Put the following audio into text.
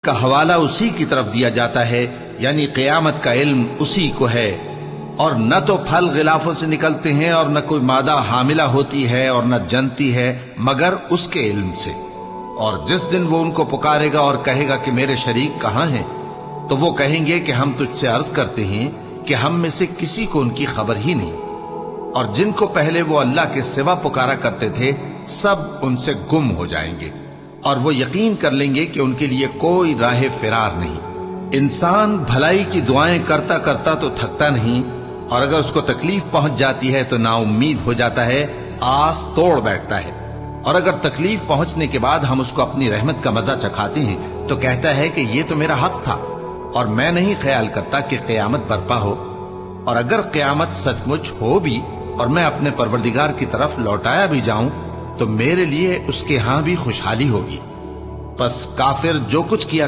کا حوالہ اسی کی طرف دیا جاتا ہے، یعنی قیامت کا علم اسی کو ہے، اور نہ تو پھل غلافوں سے نکلتے ہیں اور نہ کوئی مادہ حاملہ ہوتی ہے اور نہ جنتی ہے مگر اس کے علم سے۔ اور جس دن وہ ان کو پکارے گا اور کہے گا کہ میرے شریک کہاں ہیں، تو وہ کہیں گے کہ ہم تجھ سے عرض کرتے ہیں کہ ہم میں سے کسی کو ان کی خبر ہی نہیں، اور جن کو پہلے وہ اللہ کے سوا پکارا کرتے تھے سب ان سے گم ہو جائیں گے، اور وہ یقین کر لیں گے کہ ان کے لیے کوئی راہ فرار نہیں۔ انسان بھلائی کی دعائیں کرتا کرتا تو تھکتا نہیں، اور اگر اس کو تکلیف پہنچ جاتی ہے تو نا امید ہو جاتا ہے، آس توڑ بیٹھتا ہے، اور اگر تکلیف پہنچنے کے بعد ہم اس کو اپنی رحمت کا مزہ چکھاتے ہیں تو کہتا ہے کہ یہ تو میرا حق تھا اور میں نہیں خیال کرتا کہ قیامت برپا ہو۔ اور اگر قیامت سچ مچ ہو بھی اور میں اپنے پروردگار کی طرف لوٹایا بھی جاؤں تو میرے لیے اس کے ہاں بھی خوشحالی ہوگی۔ پس کافر جو کچھ کیا